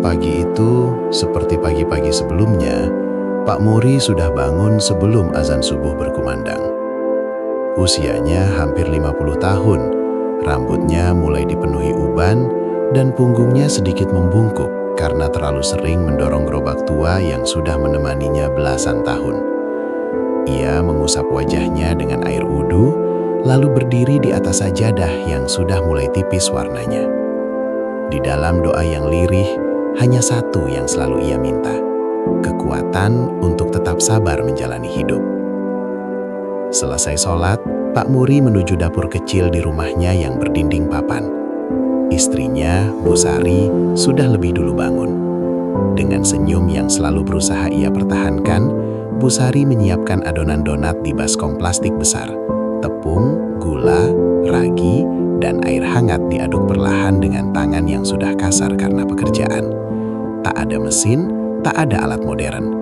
Pagi itu, seperti pagi-pagi sebelumnya, Pak Muri sudah bangun sebelum azan subuh berkumandang. Usianya hampir 50 tahun, rambutnya mulai dipenuhi uban dan punggungnya sedikit membungkuk karena terlalu sering mendorong gerobak tua yang sudah menemaninya belasan tahun. Ia mengusap wajahnya dengan air wudu, lalu berdiri di atas sajadah yang sudah mulai tipis warnanya. Di dalam doa yang lirih, hanya satu yang selalu ia minta, kekuatan untuk tetap sabar menjalani hidup. Selesai sholat, Pak Muri menuju dapur kecil di rumahnya yang berdinding papan. Istrinya, Bu Sari, sudah lebih dulu bangun. Dengan senyum yang selalu berusaha ia pertahankan, Bu Sari menyiapkan adonan donat di baskom plastik besar. Tepung, gula, ragi, dan air hangat diaduk perlahan dengan tangan yang sudah kasar karena pekerjaan. Tak ada mesin, tak ada alat modern.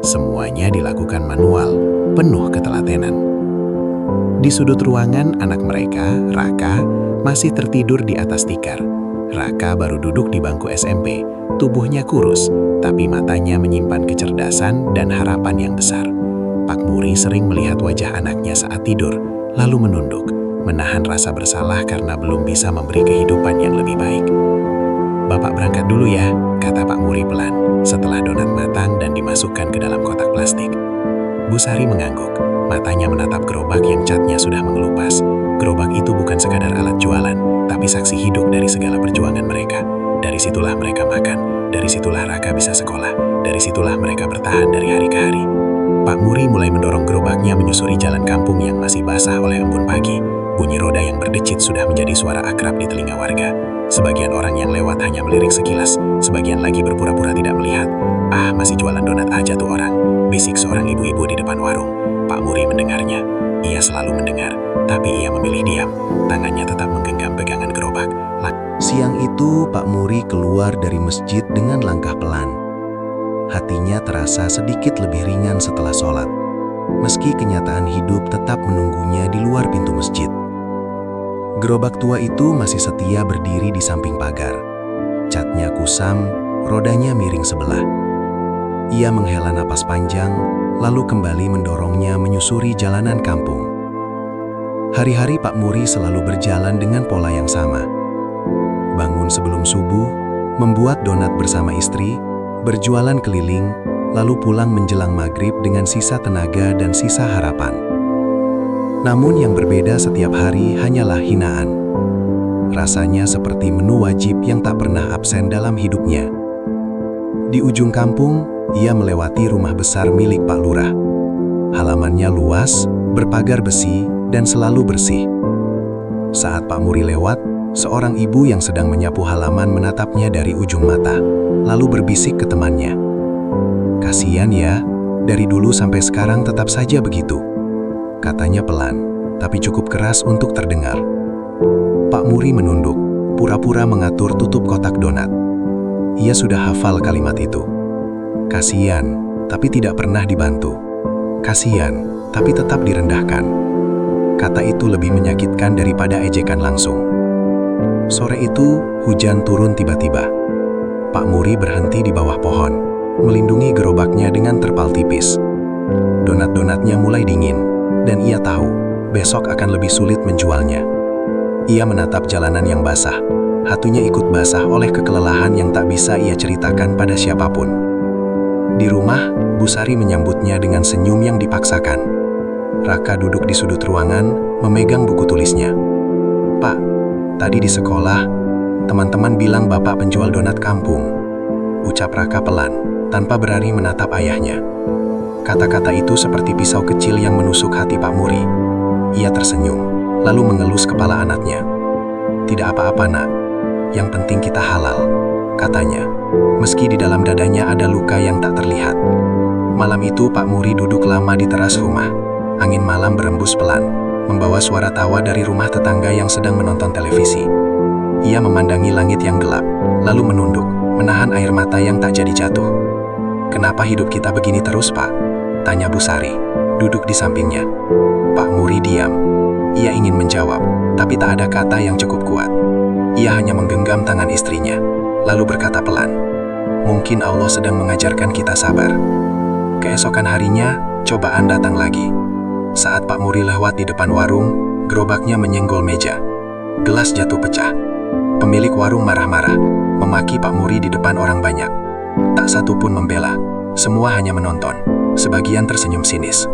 Semuanya dilakukan manual, penuh ketelatenan. Di sudut ruangan, anak mereka, Raka, masih tertidur di atas tikar. Raka baru duduk di bangku SMP, tubuhnya kurus, tapi matanya menyimpan kecerdasan dan harapan yang besar. Pak Muri sering melihat wajah anaknya saat tidur, lalu menunduk, menahan rasa bersalah karena belum bisa memberi kehidupan yang lebih baik. "Bapak berangkat dulu ya," kata Pak Muri pelan, setelah donat matang dan dimasukkan ke dalam kotak plastik. Bu Sari mengangguk, matanya menatap gerobak yang catnya sudah mengelupas. Gerobak itu bukan sekadar alat jualan, tapi saksi hidup dari segala perjuangan mereka. Dari situlah mereka makan, dari situlah Raka bisa sekolah, dari situlah mereka bertahan dari hari ke hari. Pak Muri mulai mendorong gerobaknya menyusuri jalan kampung yang masih basah oleh embun pagi. Bunyi roda yang berdecit sudah menjadi suara akrab di telinga warga. Sebagian orang yang lewat hanya melirik sekilas, sebagian lagi berpura-pura tidak melihat. "Ah, masih jualan donat aja tuh orang," bisik seorang ibu-ibu di depan warung. Pak Muri mendengarnya. Ia selalu mendengar, tapi ia memilih diam. Tangannya tetap menggenggam pegangan gerobak. Siang itu, Pak Muri keluar dari masjid dengan langkah pelan. Hatinya terasa sedikit lebih ringan setelah sholat, meski kenyataan hidup tetap menunggunya di luar pintu masjid. Gerobak tua itu masih setia berdiri di samping pagar. Catnya kusam, rodanya miring sebelah. Ia menghela napas panjang, lalu kembali mendorongnya menyusuri jalanan kampung. Hari-hari Pak Muri selalu berjalan dengan pola yang sama. Bangun sebelum subuh, membuat donat bersama istri, berjualan keliling, lalu pulang menjelang maghrib dengan sisa tenaga dan sisa harapan. Namun yang berbeda setiap hari hanyalah hinaan. Rasanya seperti menu wajib yang tak pernah absen dalam hidupnya. Di ujung kampung, ia melewati rumah besar milik Pak Lurah. Halamannya luas, berpagar besi, dan selalu bersih. Saat Pak Muri lewat, seorang ibu yang sedang menyapu halaman menatapnya dari ujung mata, lalu berbisik ke temannya. "Kasian ya, dari dulu sampai sekarang tetap saja begitu," katanya pelan, tapi cukup keras untuk terdengar. Pak Muri menunduk, pura-pura mengatur tutup kotak donat. Ia sudah hafal kalimat itu. Kasian, tapi tidak pernah dibantu. Kasian, tapi tetap direndahkan. Kata itu lebih menyakitkan daripada ejekan langsung. Sore itu, hujan turun tiba-tiba. Pak Muri berhenti di bawah pohon, melindungi gerobaknya dengan terpal tipis. Donat-donatnya mulai dingin, dan ia tahu besok akan lebih sulit menjualnya. Ia menatap jalanan yang basah, hatinya ikut basah oleh kekelelahan yang tak bisa ia ceritakan pada siapapun. Di rumah, Bu Sari menyambutnya dengan senyum yang dipaksakan. Raka duduk di sudut ruangan, memegang buku tulisnya. "Pak, tadi di sekolah, teman-teman bilang Bapak penjual donat kampung," ucap Raka pelan, tanpa berani menatap ayahnya. Kata-kata itu seperti pisau kecil yang menusuk hati Pak Muri. Ia tersenyum, lalu mengelus kepala anaknya. "Tidak apa-apa, Nak. Yang penting kita halal," katanya, meski di dalam dadanya ada luka yang tak terlihat. Malam itu Pak Muri duduk lama di teras rumah. Angin malam berembus pelan, membawa suara tawa dari rumah tetangga yang sedang menonton televisi. Ia memandangi langit yang gelap, lalu menunduk, menahan air mata yang tak jadi jatuh. "Kenapa hidup kita begini terus, Pak?" tanya Bu Sari, duduk di sampingnya. Pak Muri diam. Ia ingin menjawab, tapi tak ada kata yang cukup kuat. Ia hanya menggenggam tangan istrinya, lalu berkata pelan, Mungkin Allah sedang mengajarkan kita sabar. Keesokan harinya, cobaan datang lagi. Saat Pak Muri lewat di depan warung, gerobaknya menyenggol meja. Gelas jatuh pecah. Pemilik warung marah-marah, memaki Pak Muri di depan orang banyak. Tak satu pun membela, semua hanya menonton. Sebagian tersenyum sinis.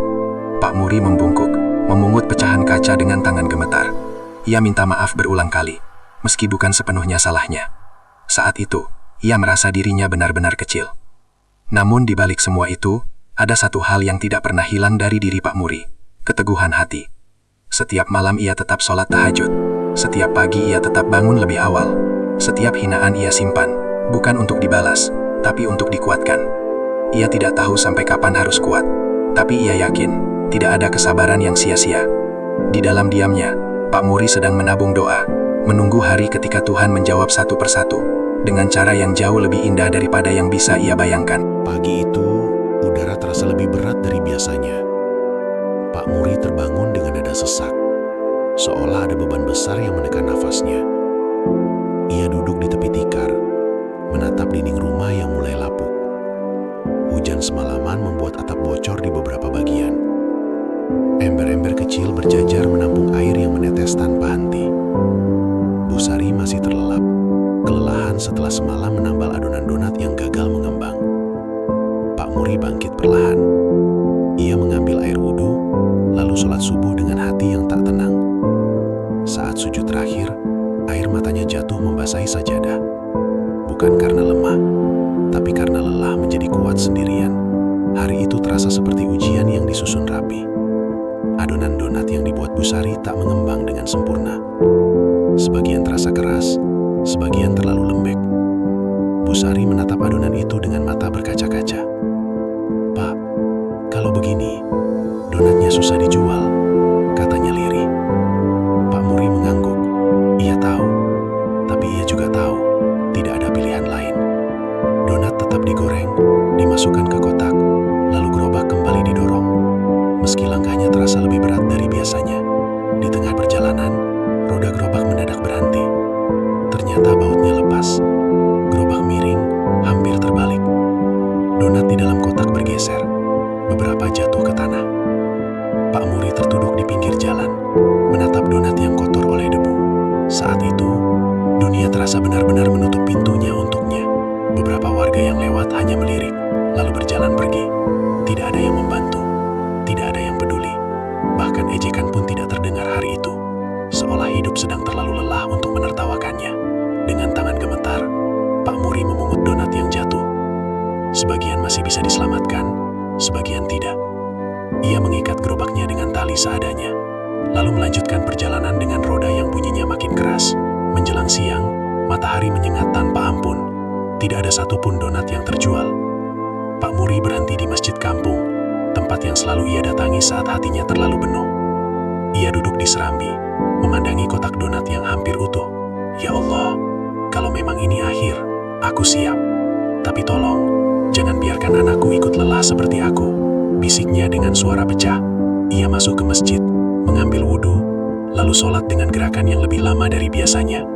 Pak Muri membungkuk, memungut pecahan kaca dengan tangan gemetar. Ia minta maaf berulang kali, meski bukan sepenuhnya salahnya. Saat itu, ia merasa dirinya benar-benar kecil. Namun di balik semua itu, ada satu hal yang tidak pernah hilang dari diri Pak Muri, keteguhan hati. Setiap malam ia tetap sholat tahajud. Setiap pagi ia tetap bangun lebih awal. Setiap hinaan ia simpan, bukan untuk dibalas, tapi untuk dikuatkan. Ia tidak tahu sampai kapan harus kuat, tapi ia yakin, tidak ada kesabaran yang sia-sia. Di dalam diamnya, Pak Muri sedang menabung doa, menunggu hari ketika Tuhan menjawab satu persatu, dengan cara yang jauh lebih indah daripada yang bisa ia bayangkan. Pagi itu, udara terasa lebih berat dari biasanya. Pak Muri terbangun dengan dada sesak, seolah ada beban besar yang menekan nafasnya. Ia duduk di tepi tikar, menatap dinding rumah yang mulai lapuk. Hujan semalaman membuat atap bocor di beberapa bagian. Ember-ember kecil berjajar menampung air yang menetes tanpa henti. Bu Sari masih terlelap, kelelahan setelah semalam menambal adonan donat yang gagal mengembang. Pak Muri bangkit perlahan. Ia mengambil air wudhu, lalu sholat subuh dengan hati yang tak tenang. Saat sujud terakhir, air matanya jatuh membasahi sajadah. Bukan karena lemah, tapi karena lelah menjadi kuat sendirian. Hari itu terasa seperti ujian yang disusun rapi. Adonan donat yang dibuat Bu Sari tak mengembang dengan sempurna. Sebagian terasa keras, sebagian terlalu lembek. Bu Sari menatap adonan itu dengan mata berkaca-kaca. "Pak, kalau begini, donatnya susah dijual," katanya lirih. Pak Muri mengangguk. Ia tahu, tapi ia juga tahu tidak ada pilihan lain. Donat tetap digoreng, dimasukkan ke kotak, lalu gerobak kembali didorong. Meski langkahnya terasa lebih berat dari biasanya, di tengah perjalanan, roda gerobak mendadak berhenti. Ternyata bautnya lepas. Gerobak miring, hampir terbalik. Donat di dalam kotak bergeser. Beberapa jatuh ke tanah. Pak Muri tertuduk di pinggir jalan, menatap donat yang kotor oleh debu. Saat itu, dunia terasa benar-benar menutup pintunya untuknya. Beberapa warga yang lewat hanya melirik, lalu berjalan pergi. Tidak ada yang membantu, tidak ada yang peduli. Bahkan ejekan pun tidak terdengar hari itu. Seolah hidup sedang terlalu lelah untuk menertawakannya. Dengan tangan gemetar, Pak Muri memungut donat yang jatuh. Sebagian masih bisa diselamatkan, sebagian tidak. Ia mengikat gerobaknya dengan tali seadanya, lalu melanjutkan perjalanan dengan roda yang bunyinya makin keras. Menjelang siang, matahari menyengat tanpa ampun. Tidak ada satupun donat yang terjual. Pak Muri berhenti di masjid kampung, tempat yang selalu ia datangi saat hatinya terlalu penuh. Ia duduk di serambi, memandangi kotak donat yang hampir utuh. "Ya Allah, kalau memang ini akhir, aku siap. Tapi tolong, jangan biarkan anakku ikut lelah seperti aku," bisiknya dengan suara pecah. Ia masuk ke masjid, mengambil wudhu, lalu sholat dengan gerakan yang lebih lama dari biasanya.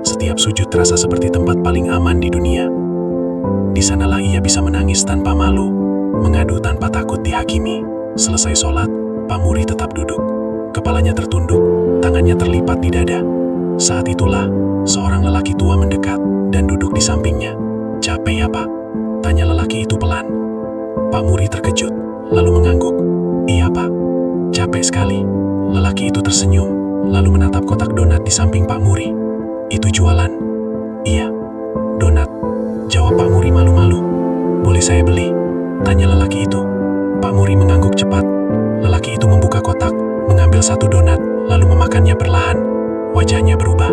Setiap sujud terasa seperti tempat paling aman di dunia. Di sanalah ia bisa menangis tanpa malu, mengadu tanpa takut dihakimi. Selesai sholat, Pak Muri tetap duduk. Kepalanya tertunduk, tangannya terlipat di dada. Saat itulah, seorang lelaki tua mendekat dan duduk di sampingnya. "Capek ya, Pak?" tanya lelaki itu pelan. Pak Muri terkejut, lalu mengangguk. "Iya, Pak. Capek sekali." Lelaki itu tersenyum, lalu menatap kotak donat di samping Pak Muri. "Itu jualan?" "Iya, donat," jawab Pak Muri malu-malu. "Boleh saya beli?" tanya lelaki itu. Pak Muri mengangguk cepat. Lelaki itu membuka kotak, mengambil satu donat, lalu memakannya perlahan. Wajahnya berubah,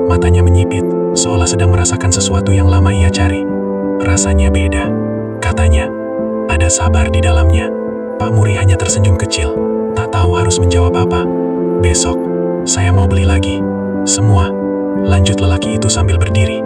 matanya menyipit, seolah sedang merasakan sesuatu yang lama ia cari. "Rasanya beda," katanya. "Ada sabar di dalamnya." Pak Muri hanya tersenyum kecil, tak tahu harus menjawab apa. "Besok, saya mau beli lagi. Semua," lanjut lelaki itu sambil berdiri.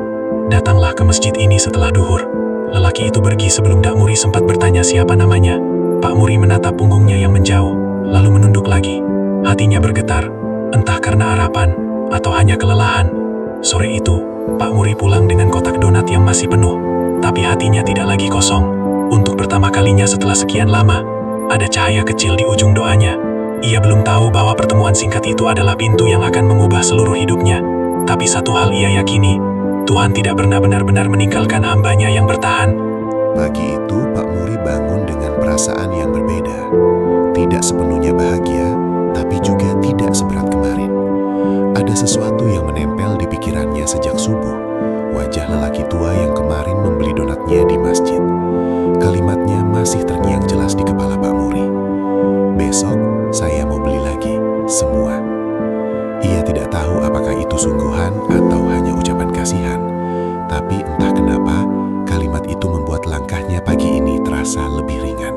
"Datanglah ke masjid ini setelah duhur." Lelaki itu pergi sebelum Dak Muri sempat bertanya siapa namanya. Pak Muri menatap punggungnya yang menjauh, lalu menunduk lagi. Hatinya bergetar, entah karena harapan atau hanya kelelahan. Sore itu, Pak Muri pulang dengan kotak donat yang masih penuh. tapi hatinya tidak lagi kosong. Untuk pertama kalinya setelah sekian lama, ada cahaya kecil di ujung doanya. Ia belum tahu bahwa pertemuan singkat itu adalah pintu yang akan mengubah seluruh hidupnya. Tapi satu hal ia yakini, Tuhan tidak pernah benar-benar meninggalkan hambanya yang bertahan. Pagi itu Pak Muri bangun dengan perasaan yang berbeda. Tidak sepenuhnya bahagia, tapi juga tidak seberat kemarin. Ada sesuatu yang menempel di pikirannya sejak subuh. Wajah lelaki tua yang kemarin membeli donatnya di masjid. Kalimatnya masih terngiang jelas di kepala Pak Muri. Besok saya mau beli lagi, semua. Ia tidak tahu apakah itu sungguhan atau hanya ucapan kasihan. Tapi entah kenapa, kalimat itu membuat langkahnya pagi ini terasa lebih ringan.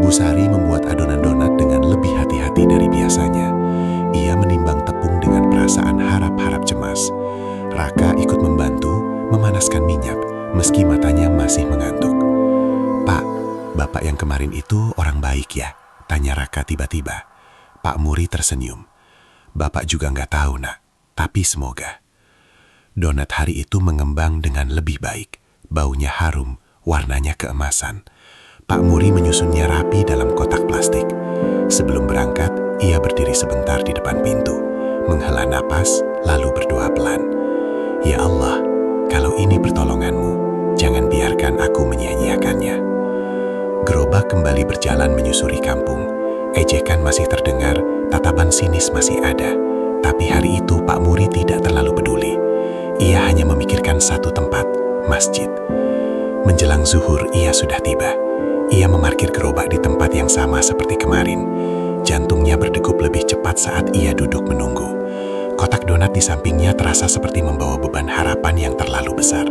Bu Sari membuat adonan donat dengan lebih hati-hati dari biasanya. Ia menimbang tepung dengan perasaan harap-harap cemas. Raka ikut membantu memanaskan minyak, meski matanya masih mengantuk. "Pak, Bapak yang kemarin itu orang baik ya?" tanya Raka tiba-tiba. Pak Muri tersenyum. "Bapak juga nggak tahu, Nak, tapi semoga." Donat hari itu mengembang dengan lebih baik. Baunya harum, warnanya keemasan. Pak Muri menyusunnya rapi dalam kotak plastik. Sebelum berangkat, ia berdiri sebentar di depan pintu, menghela napas, lalu berdoa pelan. "Ya Allah, kalau ini pertolongan-Mu, jangan biarkan aku menyia-nyiakannya." Gerobak kembali berjalan menyusuri kampung. Ejekan masih terdengar, tatapan sinis masih ada. Tapi hari itu Pak Muri tidak terlalu peduli. Ia hanya memikirkan satu tempat, masjid. Menjelang zuhur, ia sudah tiba. Ia memarkir gerobak di tempat yang sama seperti kemarin. Jantungnya berdegup lebih cepat saat ia duduk menunggu. Kotak donat di sampingnya terasa seperti membawa beban harapan yang terlalu besar.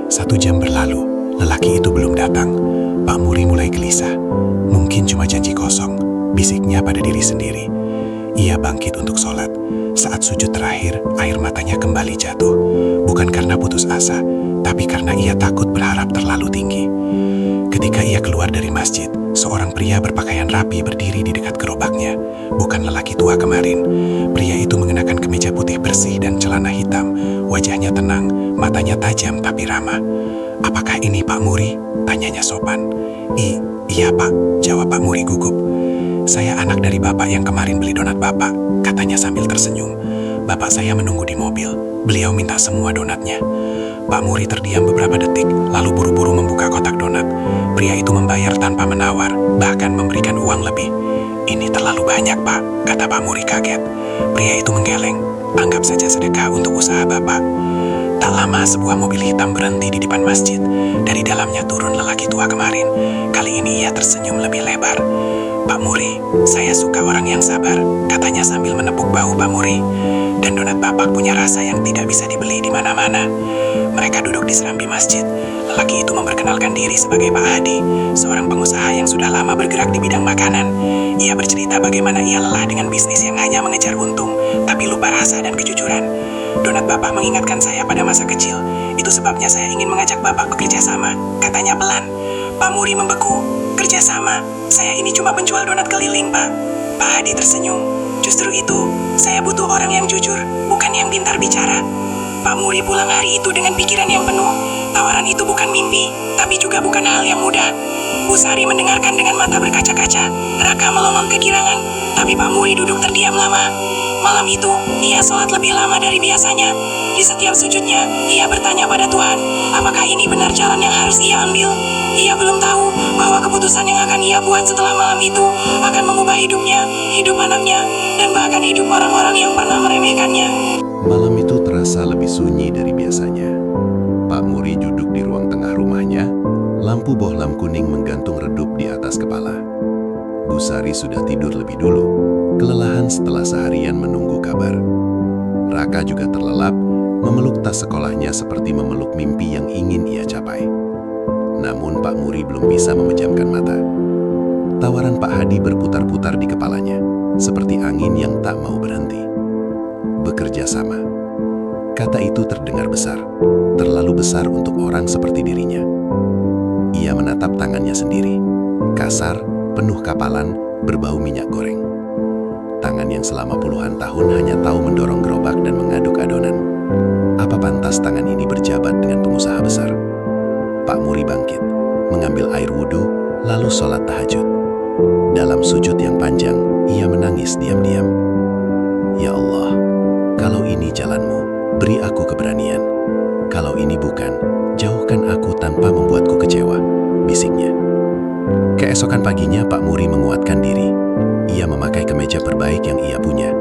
1 jam berlalu, lelaki itu belum datang. Pak Muri mulai gelisah. Mungkin cuma janji kosong, bisiknya pada diri sendiri. Ia bangkit untuk sholat. Saat sujud terakhir, air matanya kembali jatuh. Bukan karena putus asa, tapi karena ia takut berharap terlalu tinggi. Ketika ia keluar dari masjid, seorang pria berpakaian rapi berdiri di dekat gerobaknya. Bukan lelaki tua kemarin. Pria itu mengenakan kemeja putih bersih dan celana hitam. Wajahnya tenang, matanya tajam tapi ramah. "Apakah ini Pak Muri?" tanyanya sopan. Iya Pak," jawab Pak Muri gugup. "Saya anak dari Bapak yang kemarin beli donat Bapak," katanya sambil tersenyum. "Bapak saya menunggu di mobil. Beliau minta semua donatnya." Pak Muri terdiam beberapa detik, lalu buru-buru membuka kotak donat. Pria itu membayar tanpa menawar, bahkan memberikan uang lebih. "Ini terlalu banyak, Pak," kata Pak Muri kaget. Pria itu menggeleng. "Anggap saja sedekah untuk usaha Bapak." Tak lama sebuah mobil hitam berhenti di depan masjid. Dari dalamnya turun lelaki tua kemarin. Kali ini ia tersenyum lebih lebar. "Pak Muri, saya suka orang yang sabar," katanya sambil menepuk bahu Pak Muri. "Dan donat Bapak punya rasa yang tidak bisa dibeli di mana-mana." Mereka duduk di serambi masjid. Lelaki itu memperkenalkan diri sebagai Pak Hadi, seorang pengusaha yang sudah lama bergerak di bidang makanan. Ia bercerita bagaimana ia lelah dengan bisnis yang hanya mengejar untung, tapi lupa rasa dan kejujuran. "Donat Bapak mengingatkan saya pada masa kecil. Itu sebabnya saya ingin mengajak Bapak bekerja sama," katanya pelan. Pak Muri membeku. "Kerja sama? Saya ini cuma penjual donat keliling, Pak." Pak Hadi tersenyum. "Justru itu, saya butuh orang yang jujur, bukan yang pintar bicara." Pak Muri pulang hari itu dengan pikiran yang penuh. Tawaran itu bukan mimpi, tapi juga bukan hal yang mudah. Bu Sari mendengarkan dengan mata berkaca-kaca. Raka melongong kegirangan, tapi Pak Muri duduk terdiam lama. Malam itu, ia sholat lebih lama dari biasanya. Di setiap sujudnya, ia bertanya pada Tuhan, apakah ini benar jalan yang harus ia ambil? Ia belum tahu bahwa keputusan yang akan ia buat setelah malam itu akan mengubah hidupnya, hidup anaknya, dan bahkan hidup orang-orang yang pernah meremehkannya. Malam itu terasa lebih sunyi dari biasanya. Pak Muri duduk di ruang tengah rumahnya, lampu bohlam kuning menggantung redup di atas kepala. Bu Sari sudah tidur lebih dulu, kelelahan setelah seharian menunggu kabar. Raka juga terlelap, memeluk tas sekolahnya seperti memeluk mimpi yang ingin ia capai. Namun Pak Muri belum bisa memejamkan mata. Tawaran Pak Hadi berputar-putar di kepalanya, seperti angin yang tak mau berhenti. Bekerja sama. Kata itu terdengar besar, terlalu besar untuk orang seperti dirinya. Ia menatap tangannya sendiri, kasar, penuh kapalan, berbau minyak goreng. Tangan yang selama puluhan tahun hanya tahu mendorong gerobak dan mengaduk adonan. Apa pantas tangan ini berjabat dengan pengusaha besar? Pak Muri bangkit, mengambil air wudhu, lalu sholat tahajud. Dalam sujud yang panjang, ia menangis diam-diam. Ya Allah, kalau ini jalan-Mu, beri aku keberanian. Kalau ini bukan, jauhkan aku tanpa membuatku kecewa, bisiknya. Keesokan paginya Pak Muri menguatkan diri. Ia memakai kemeja terbaik yang ia punya,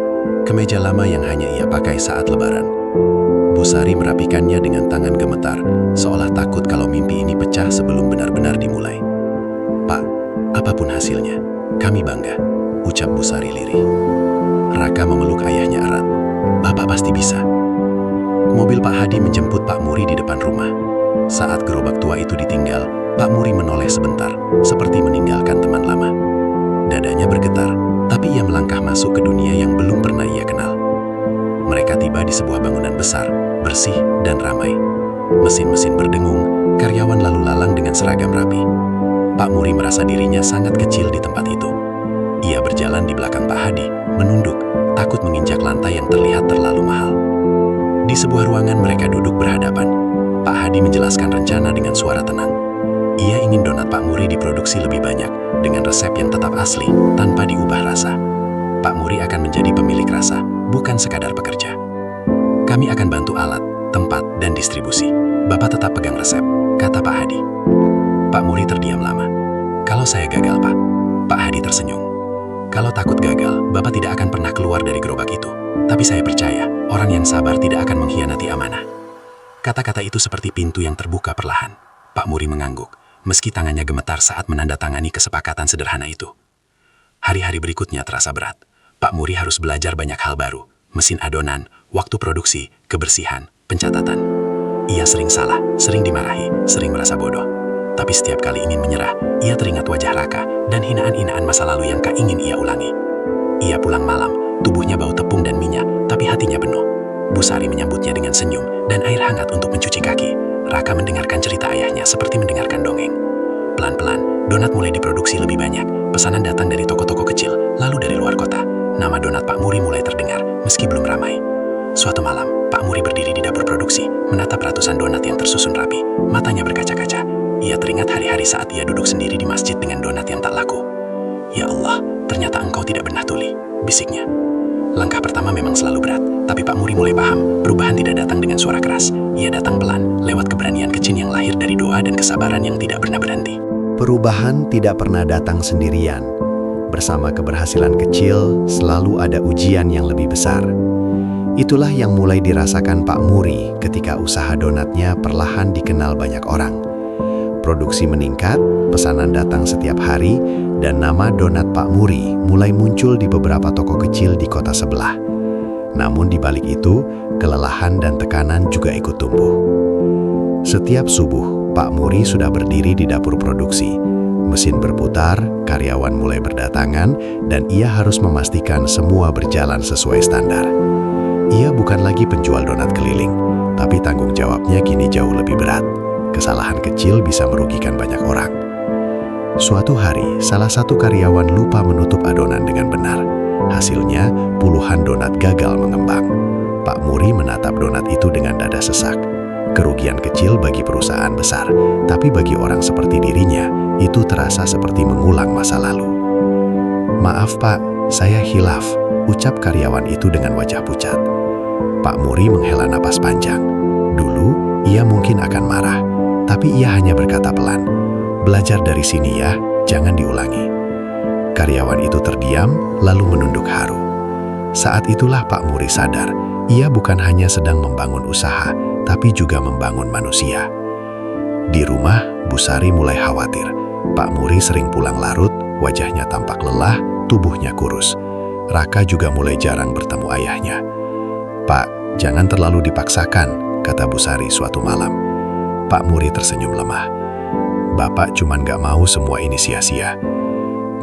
kemeja lama yang hanya ia pakai saat lebaran. Bu Sari merapikannya dengan tangan gemetar, seolah takut kalau mimpi ini pecah sebelum benar-benar dimulai. Pak, apapun hasilnya, kami bangga, ucap Bu Sari lirih. Raka memeluk ayahnya erat. Bapak pasti bisa. Mobil Pak Hadi menjemput Pak Muri di depan rumah. Saat gerobak tua itu ditinggal, Pak Muri menoleh sebentar, seperti meninggalkan teman lama. Dadanya bergetar, tapi ia melangkah masuk ke dunia yang belum pernah ia kenal. Mereka tiba di sebuah bangunan besar, bersih dan ramai. Mesin-mesin berdengung, karyawan lalu lalang dengan seragam rapi. Pak Muri merasa dirinya sangat kecil di tempat itu. Ia berjalan di belakang Pak Hadi, menunduk, takut menginjak lantai yang terlihat terlalu mahal. Di sebuah ruangan mereka duduk berhadapan. Pak Hadi menjelaskan rencana dengan suara tenang. Ia ingin donat Pak Muri diproduksi lebih banyak, dengan resep yang tetap asli, tanpa diubah rasa. Pak Muri akan menjadi pemilik rasa, bukan sekadar pekerja. Kami akan bantu alat, tempat, dan distribusi. Bapak tetap pegang resep, kata Pak Hadi. Pak Muri terdiam lama. Kalau saya gagal, Pak. Pak Hadi tersenyum. Kalau takut gagal, Bapak tidak akan pernah keluar dari gerobak itu. Tapi saya percaya, orang yang sabar tidak akan mengkhianati amanah. Kata-kata itu seperti pintu yang terbuka perlahan. Pak Muri mengangguk, meski tangannya gemetar saat menandatangani kesepakatan sederhana itu. Hari-hari berikutnya terasa berat. Pak Muri harus belajar banyak hal baru. Mesin adonan, waktu produksi, kebersihan, pencatatan. Ia sering salah, sering dimarahi, sering merasa bodoh. Tapi setiap kali ingin menyerah, ia teringat wajah Raka dan hinaan-hinaan masa lalu yang tak ingin ia ulangi. Ia pulang malam, tubuhnya bau tepung dan minyak, tapi hatinya penuh. Bu Sari menyambutnya dengan senyum dan air hangat untuk mencuci kaki. Raka mendengarkan cerita ayahnya seperti mendengarkan dongeng. Pelan-pelan, donat mulai diproduksi lebih banyak. Pesanan datang dari toko-toko kecil, lalu dari luar kota. Nama donat Pak Muri mulai terdengar, meski belum ramai. Suatu malam, Pak Muri berdiri di dapur produksi, menatap ratusan donat yang tersusun rapi. Matanya berkaca-kaca. Ia teringat hari-hari saat ia duduk sendiri di masjid dengan donat yang tak laku. Ya Allah, ternyata engkau tidak pernah tuli, bisiknya. Langkah pertama memang selalu berat, tapi Pak Muri mulai paham, perubahan tidak datang dengan suara keras. Ia datang pelan, lewat keberanian kecil yang lahir dari doa dan kesabaran yang tidak pernah berhenti. Perubahan tidak pernah datang sendirian. Bersama keberhasilan kecil, selalu ada ujian yang lebih besar. Itulah yang mulai dirasakan Pak Muri ketika usaha donatnya perlahan dikenal banyak orang. Produksi meningkat, pesanan datang setiap hari, dan nama donat Pak Muri mulai muncul di beberapa toko kecil di kota sebelah. Namun di balik itu, kelelahan dan tekanan juga ikut tumbuh. Setiap subuh, Pak Muri sudah berdiri di dapur produksi. Mesin berputar, karyawan mulai berdatangan, dan ia harus memastikan semua berjalan sesuai standar. Ia bukan lagi penjual donat keliling, tapi tanggung jawabnya kini jauh lebih berat. Kesalahan kecil bisa merugikan banyak orang. Suatu hari, salah satu karyawan lupa menutup adonan dengan benar. Hasilnya, puluhan donat gagal mengembang. Pak Muri menatap donat itu dengan dada sesak. Kerugian kecil bagi perusahaan besar, tapi bagi orang seperti dirinya, itu terasa seperti mengulang masa lalu. Maaf Pak, saya hilaf, ucap karyawan itu dengan wajah pucat. Pak Muri menghela napas panjang. Dulu, ia mungkin akan marah, tapi ia hanya berkata pelan, belajar dari sini ya, jangan diulangi. Karyawan itu terdiam, lalu menunduk haru. Saat itulah Pak Muri sadar, ia bukan hanya sedang membangun usaha, tapi juga membangun manusia. Di rumah, Bu Sari mulai khawatir. Pak Muri sering pulang larut, wajahnya tampak lelah, tubuhnya kurus. Raka juga mulai jarang bertemu ayahnya. Pak, jangan terlalu dipaksakan, kata Bu Sari suatu malam. Pak Muri tersenyum lemah. Bapak cuman gak mau semua ini sia-sia.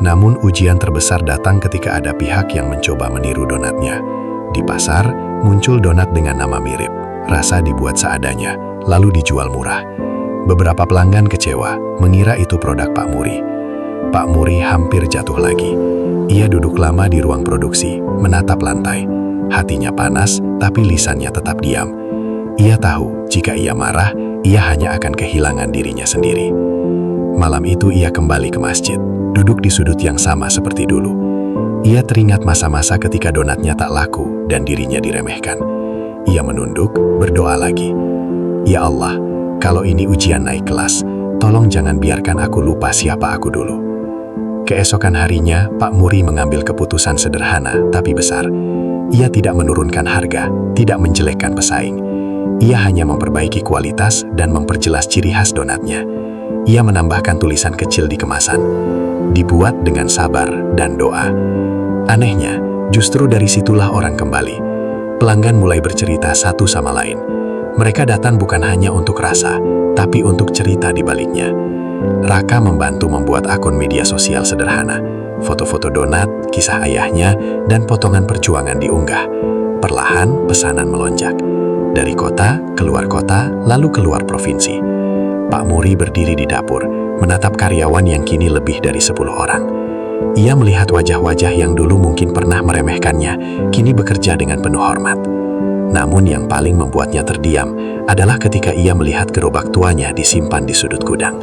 Namun ujian terbesar datang ketika ada pihak yang mencoba meniru donatnya. Di pasar, muncul donat dengan nama mirip. Rasa dibuat seadanya, lalu dijual murah. Beberapa pelanggan kecewa, mengira itu produk Pak Muri. Pak Muri hampir jatuh lagi. Ia duduk lama di ruang produksi, menatap lantai. Hatinya panas, tapi lisannya tetap diam. Ia tahu, jika ia marah, ia hanya akan kehilangan dirinya sendiri. Malam itu ia kembali ke masjid, duduk di sudut yang sama seperti dulu. Ia teringat masa-masa ketika donatnya tak laku dan dirinya diremehkan. Ia menunduk, berdoa lagi. Ya Allah, kalau ini ujian naik kelas, tolong jangan biarkan aku lupa siapa aku dulu. Keesokan harinya, Pak Muri mengambil keputusan sederhana tapi besar. Ia tidak menurunkan harga, tidak menjelekkan pesaing. Ia hanya memperbaiki kualitas dan memperjelas ciri khas donatnya. Ia menambahkan tulisan kecil di kemasan, dibuat dengan sabar dan doa. Anehnya, justru dari situlah orang kembali. Pelanggan mulai bercerita satu sama lain. Mereka datang bukan hanya untuk rasa, tapi untuk cerita di baliknya. Raka membantu membuat akun media sosial sederhana. Foto-foto donat, kisah ayahnya, dan potongan perjuangan diunggah. Perlahan pesanan melonjak. Dari kota, lalu keluar provinsi. Pak Muri berdiri di dapur, menatap karyawan yang kini lebih dari 10 orang. Ia melihat wajah-wajah yang dulu mungkin pernah meremehkannya, kini bekerja dengan penuh hormat. Namun yang paling membuatnya terdiam adalah ketika ia melihat gerobak tuanya disimpan di sudut gudang.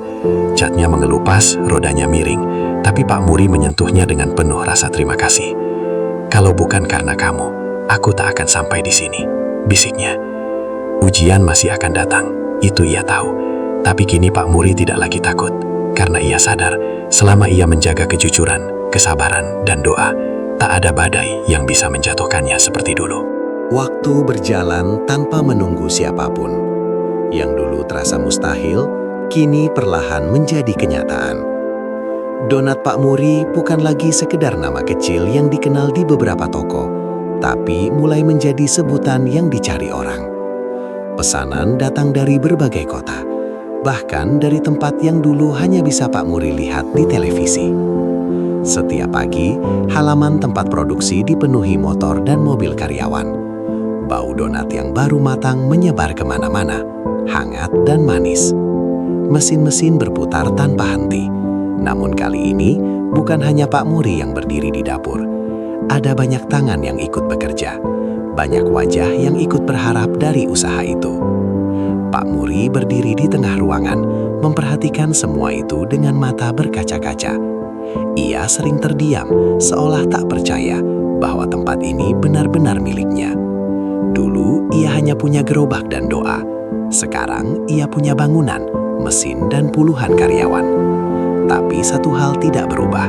Catnya mengelupas, rodanya miring, tapi Pak Muri menyentuhnya dengan penuh rasa terima kasih. Kalau bukan karena kamu, aku tak akan sampai di sini, bisiknya. Ujian masih akan datang, itu ia tahu. Tapi kini Pak Muri tidak lagi takut, karena ia sadar selama ia menjaga kejujuran, kesabaran, dan doa, tak ada badai yang bisa menjatuhkannya seperti dulu. Waktu berjalan tanpa menunggu siapapun. Yang dulu terasa mustahil, kini perlahan menjadi kenyataan. Donat Pak Muri bukan lagi sekedar nama kecil yang dikenal di beberapa toko, tapi mulai menjadi sebutan yang dicari orang. Pesanan datang dari berbagai kota, bahkan dari tempat yang dulu hanya bisa Pak Muri lihat di televisi. Setiap pagi, halaman tempat produksi dipenuhi motor dan mobil karyawan. Bau donat yang baru matang menyebar kemana-mana, hangat dan manis. Mesin-mesin berputar tanpa henti. Namun kali ini, bukan hanya Pak Muri yang berdiri di dapur. Ada banyak tangan yang ikut bekerja. Banyak wajah yang ikut berharap dari usaha itu. Pak Muri berdiri di tengah ruangan, memperhatikan semua itu dengan mata berkaca-kaca. Ia sering terdiam, seolah tak percaya bahwa tempat ini benar-benar miliknya. Dulu ia hanya punya gerobak dan doa. Sekarang ia punya bangunan, mesin, dan puluhan karyawan. Tapi satu hal tidak berubah,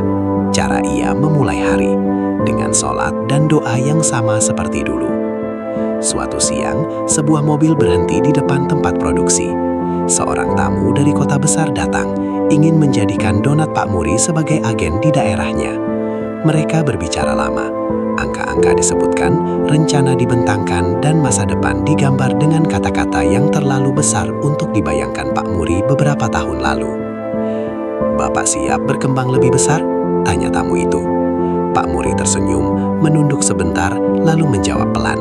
cara ia memulai hari, dengan sholat dan doa yang sama seperti dulu. Suatu siang, sebuah mobil berhenti di depan tempat produksi. Seorang tamu dari kota besar datang, ingin menjadikan donat Pak Muri sebagai agen di daerahnya. Mereka berbicara lama. Angka-angka disebutkan, rencana dibentangkan, dan masa depan digambar dengan kata-kata yang terlalu besar untuk dibayangkan Pak Muri beberapa tahun lalu. "Bapak siap berkembang lebih besar?" tanya tamu itu. Pak Muri tersenyum, menunduk sebentar, lalu menjawab pelan,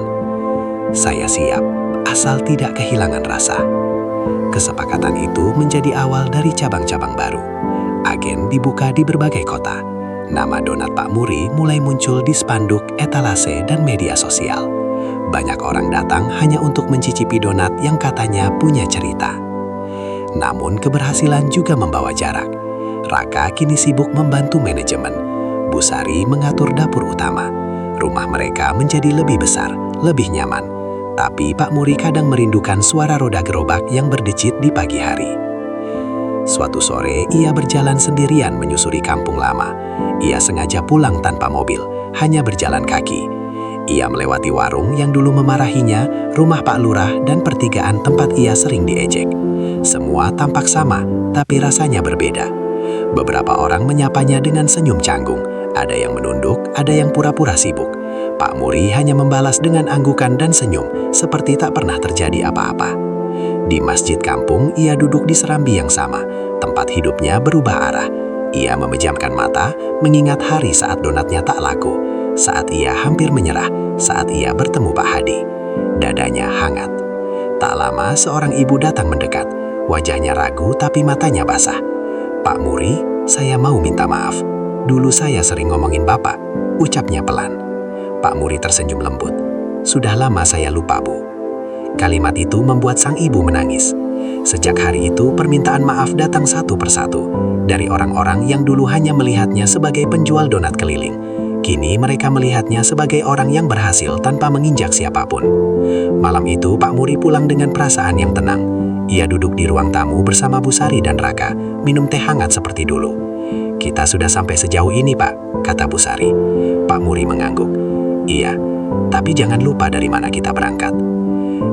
"Saya siap, asal tidak kehilangan rasa." Kesepakatan itu menjadi awal dari cabang-cabang baru. Agen dibuka di berbagai kota. Nama donat Pak Muri mulai muncul di spanduk, etalase, dan media sosial. Banyak orang datang hanya untuk mencicipi donat yang katanya punya cerita. Namun keberhasilan juga membawa jarak. Raka kini sibuk membantu manajemen. Bu Sari mengatur dapur utama. Rumah mereka menjadi lebih besar, lebih nyaman. Tapi Pak Muri kadang merindukan suara roda gerobak yang berdecit di pagi hari. Suatu sore, ia berjalan sendirian menyusuri kampung lama. Ia sengaja pulang tanpa mobil, hanya berjalan kaki. Ia melewati warung yang dulu memarahinya, rumah Pak Lurah, dan pertigaan tempat ia sering diejek. Semua tampak sama, tapi rasanya berbeda. Beberapa orang menyapanya dengan senyum canggung. Ada yang menunduk, ada yang pura-pura sibuk. Pak Muri hanya membalas dengan anggukan dan senyum, seperti tak pernah terjadi apa-apa. Di masjid kampung, ia duduk di serambi yang sama. Tempat hidupnya berubah arah. Ia memejamkan mata, mengingat hari saat donatnya tak laku, saat ia hampir menyerah, saat ia bertemu Pak Hadi. Dadanya hangat. Tak lama, seorang ibu datang mendekat. Wajahnya ragu, tapi matanya basah. "Pak Muri, saya mau minta maaf. Dulu saya sering ngomongin Bapak," ucapnya pelan. Pak Muri tersenyum lembut. "Sudah lama saya lupa, Bu." Kalimat itu membuat sang ibu menangis. Sejak hari itu, permintaan maaf datang satu persatu dari orang-orang yang dulu hanya melihatnya sebagai penjual donat keliling. Kini mereka melihatnya sebagai orang yang berhasil tanpa menginjak siapapun. Malam itu, Pak Muri pulang dengan perasaan yang tenang. Ia duduk di ruang tamu bersama Bu Sari dan Raka, minum teh hangat seperti dulu. "Kita sudah sampai sejauh ini, Pak," kata Bu Sari. Pak Muri mengangguk. "Iya, tapi jangan lupa dari mana kita berangkat."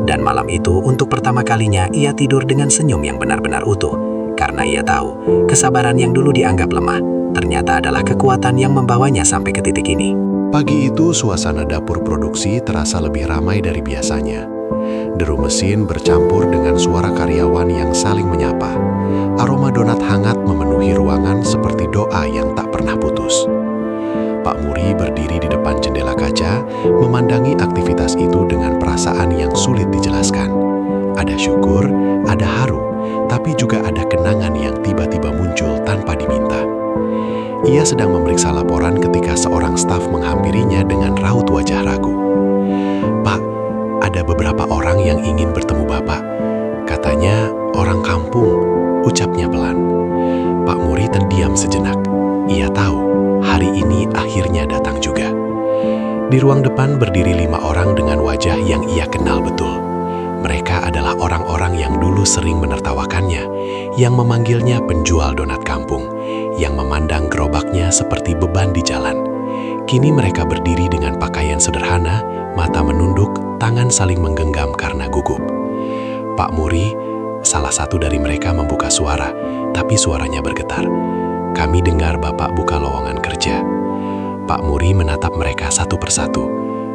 Dan malam itu, untuk pertama kalinya, ia tidur dengan senyum yang benar-benar utuh. Karena ia tahu, kesabaran yang dulu dianggap lemah, ternyata adalah kekuatan yang membawanya sampai ke titik ini. Pagi itu suasana dapur produksi terasa lebih ramai dari biasanya. Deru mesin bercampur dengan suara karyawan yang saling menyapa. Aroma donat hangat memenuhi ruangan seperti doa yang tak pernah putus. Pak Muri berdiri di depan jendela kaca, memandangi aktivitas itu dengan perasaan yang sulit dijelaskan. Ada syukur, ada haru, tapi juga ada kenangan yang tiba-tiba muncul tanpa diminta. Ia sedang memeriksa laporan ketika seorang staf menghampirinya dengan raut wajah ragu. "Pak, ada beberapa orang yang ingin bertemu Bapak. Katanya orang kampung," ucapnya pelan. Pak Muri terdiam sejenak. Ia tahu hari ini akhirnya datang juga. Di ruang depan berdiri 5 orang dengan wajah yang ia kenal betul. Mereka adalah orang-orang yang dulu sering menertawakannya, yang memanggilnya penjual donat kampung, yang memandang gerobaknya seperti beban di jalan. Kini mereka berdiri dengan pakaian sederhana, mata menunduk, tangan saling menggenggam karena gugup. Pak Muri, salah satu dari mereka membuka suara, tapi suaranya bergetar. "Kami dengar Bapak buka lowongan kerja." Pak Muri menatap mereka satu persatu.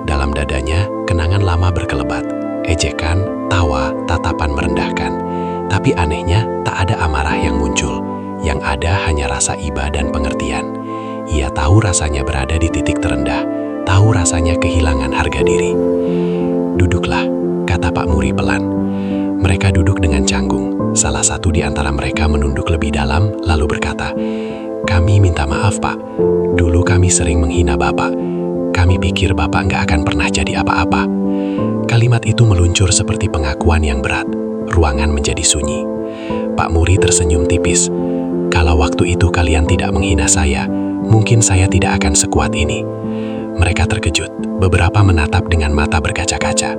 Dalam dadanya, kenangan lama berkelebat. Ejekan, tawa, tatapan merendahkan. Tapi anehnya, tak ada amarah yang muncul. Yang ada hanya rasa iba dan pengertian. Ia tahu rasanya berada di titik terendah, tahu rasanya kehilangan harga diri. "Duduklah," kata Pak Muri pelan. Mereka duduk dengan canggung. Salah satu di antara mereka menunduk lebih dalam, lalu berkata, "Kami minta maaf, Pak. Dulu kami sering menghina Bapak. Kami pikir Bapak nggak akan pernah jadi apa-apa." Kalimat itu meluncur seperti pengakuan yang berat. Ruangan menjadi sunyi. Pak Muri tersenyum tipis. "Kalau waktu itu kalian tidak menghina saya, mungkin saya tidak akan sekuat ini." Mereka terkejut. Beberapa menatap dengan mata berkaca-kaca.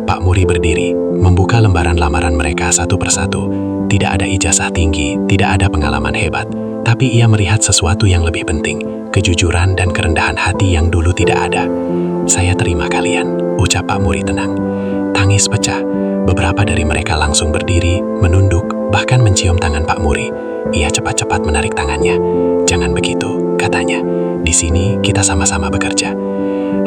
Pak Muri berdiri, membuka lembaran lamaran mereka satu persatu. Tidak ada ijazah tinggi, tidak ada pengalaman hebat. Tapi ia melihat sesuatu yang lebih penting, kejujuran dan kerendahan hati yang dulu tidak ada. "Saya terima kalian," ucap Pak Muri tenang. Tangis pecah. Beberapa dari mereka langsung berdiri, menunduk, bahkan mencium tangan Pak Muri. Ia cepat-cepat menarik tangannya. "Jangan begitu," katanya. "Di sini kita sama-sama bekerja."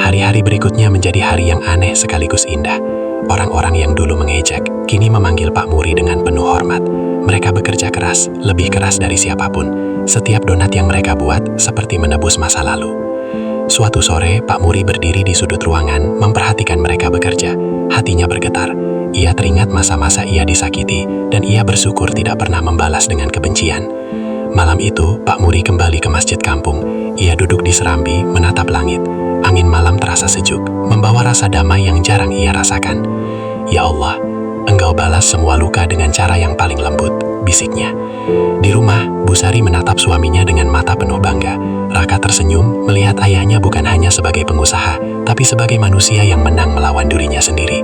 Hari-hari berikutnya menjadi hari yang aneh sekaligus indah. Orang-orang yang dulu mengejek, kini memanggil Pak Muri dengan penuh hormat. Mereka bekerja keras, lebih keras dari siapapun. Setiap donat yang mereka buat seperti menebus masa lalu. Suatu sore, Pak Muri berdiri di sudut ruangan, memperhatikan mereka bekerja. Hatinya bergetar. Ia teringat masa-masa ia disakiti, dan ia bersyukur tidak pernah membalas dengan kebencian. Malam itu, Pak Muri kembali ke masjid kampung. Ia duduk di serambi, menatap langit. Angin malam terasa sejuk, membawa rasa damai yang jarang ia rasakan. "Ya Allah, Engkau balas semua luka dengan cara yang paling lembut," bisiknya. Di rumah, Bu Sari menatap suaminya dengan mata penuh bangga. Raka tersenyum melihat ayahnya bukan hanya sebagai pengusaha, tapi sebagai manusia yang menang melawan dirinya sendiri.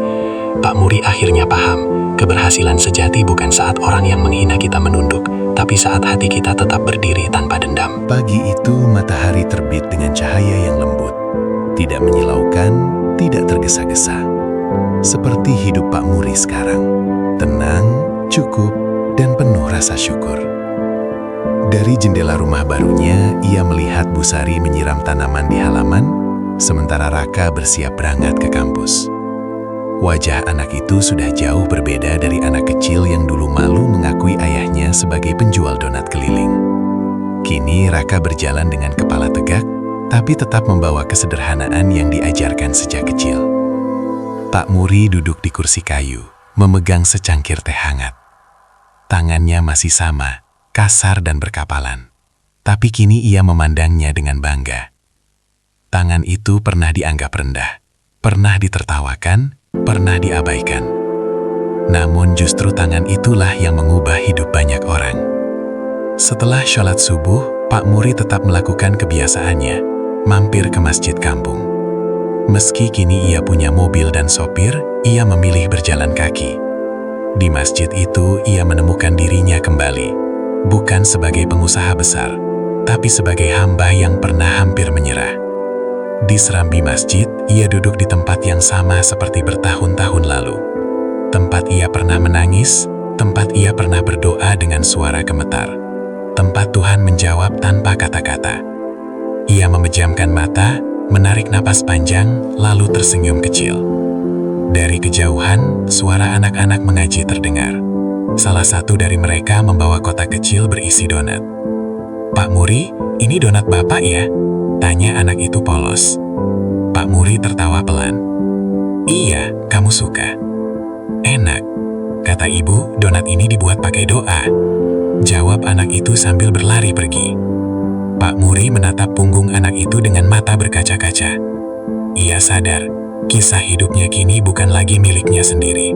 Pak Muri akhirnya paham, keberhasilan sejati bukan saat orang yang menghina kita menunduk, tapi saat hati kita tetap berdiri tanpa dendam. Pagi itu matahari terbit dengan cahaya yang lembut. Tidak menyilaukan, tidak tergesa-gesa. Seperti hidup Pak Muri sekarang. Tenang, cukup, dan penuh rasa syukur. Dari jendela rumah barunya, ia melihat Bu Sari menyiram tanaman di halaman, sementara Raka bersiap berangkat ke kampus. Wajah anak itu sudah jauh berbeda dari anak kecil yang dulu malu mengakui ayahnya sebagai penjual donat keliling. Kini Raka berjalan dengan kepala tegak, tapi tetap membawa kesederhanaan yang diajarkan sejak kecil. Pak Muri duduk di kursi kayu, memegang secangkir teh hangat. Tangannya masih sama, kasar dan berkapalan. Tapi kini ia memandangnya dengan bangga. Tangan itu pernah dianggap rendah, pernah ditertawakan, pernah diabaikan. Namun justru tangan itulah yang mengubah hidup banyak orang. Setelah sholat subuh, Pak Muri tetap melakukan kebiasaannya, mampir ke masjid kampung. Meski kini ia punya mobil dan sopir, ia memilih berjalan kaki. Di masjid itu, ia menemukan dirinya kembali, bukan sebagai pengusaha besar, tapi sebagai hamba yang pernah hampir menyerah. Di serambi masjid, ia duduk di tempat yang sama seperti bertahun-tahun lalu. Tempat ia pernah menangis, tempat ia pernah berdoa dengan suara gemetar. Tempat Tuhan menjawab tanpa kata-kata. Ia memejamkan mata, menarik napas panjang, lalu tersenyum kecil. Dari kejauhan, suara anak-anak mengaji terdengar. Salah satu dari mereka membawa kotak kecil berisi donat. "Pak Muri, ini donat Bapak ya?" tanya anak itu polos. Pak Muri tertawa pelan. "Iya, kamu suka?" "Enak," kata ibu, "donat ini dibuat pakai doa," jawab anak itu sambil berlari pergi. Pak Muri menatap punggung anak itu dengan mata berkaca-kaca. Ia sadar, kisah hidupnya kini bukan lagi miliknya sendiri.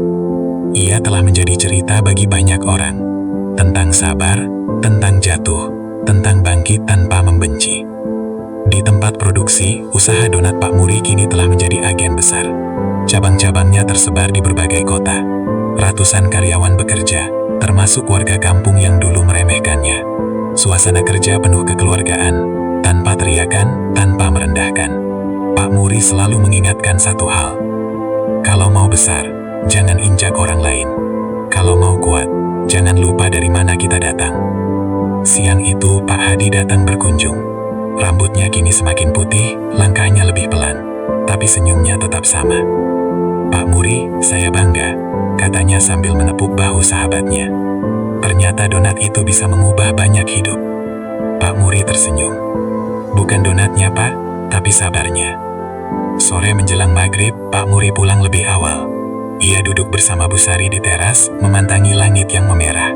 Ia telah menjadi cerita bagi banyak orang. Tentang sabar, tentang jatuh, tentang bangkit tanpa membenci. Di tempat produksi, usaha donat Pak Muri kini telah menjadi agen besar. Cabang-cabangnya tersebar di berbagai kota. Ratusan karyawan bekerja, termasuk warga kampung yang dulu meremehkannya. Suasana kerja penuh kekeluargaan, tanpa teriakan, tanpa merendahkan. Pak Muri selalu mengingatkan satu hal. Kalau mau besar, jangan injak orang lain. Kalau mau kuat, jangan lupa dari mana kita datang. Siang itu Pak Hadi datang berkunjung. Rambutnya kini semakin putih, langkahnya lebih pelan, tapi senyumnya tetap sama. "Pak Muri, saya bangga," katanya sambil menepuk bahu sahabatnya. Ternyata donat itu bisa mengubah banyak hidup. Pak Muri tersenyum. "Bukan donatnya, Pak, tapi sabarnya." Sore menjelang maghrib, Pak Muri pulang lebih awal. Ia duduk bersama Bu Sari di teras, memandangi langit yang memerah.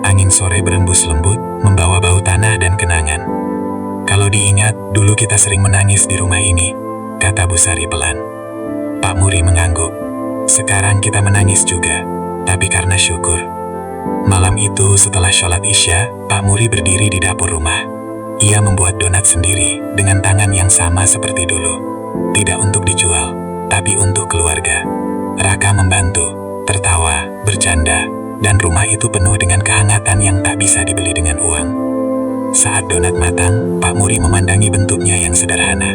Angin sore berembus lembut, membawa bau tanah dan kenangan. "Kalau diingat, dulu kita sering menangis di rumah ini," kata Bu Sari pelan. Pak Muri mengangguk. "Sekarang kita menangis juga, tapi karena syukur." Malam itu setelah sholat Isya, Pak Muri berdiri di dapur rumah. Ia membuat donat sendiri dengan tangan yang sama seperti dulu. Tidak untuk dijual, tapi untuk keluarga. Raka membantu, tertawa, bercanda, dan rumah itu penuh dengan kehangatan yang tak bisa dibeli dengan uang. Saat donat matang, Pak Muri memandangi bentuknya yang sederhana.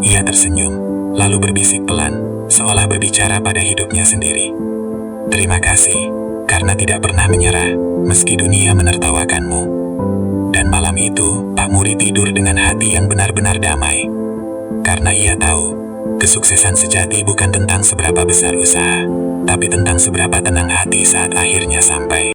Ia tersenyum, lalu berbisik pelan, seolah berbicara pada hidupnya sendiri. "Terima kasih, karena tidak pernah menyerah, meski dunia menertawakanmu." Dan malam itu, Pak Muri tidur dengan hati yang benar-benar damai. Karena ia tahu, kesuksesan sejati bukan tentang seberapa besar usaha, tapi tentang seberapa tenang hati saat akhirnya sampai.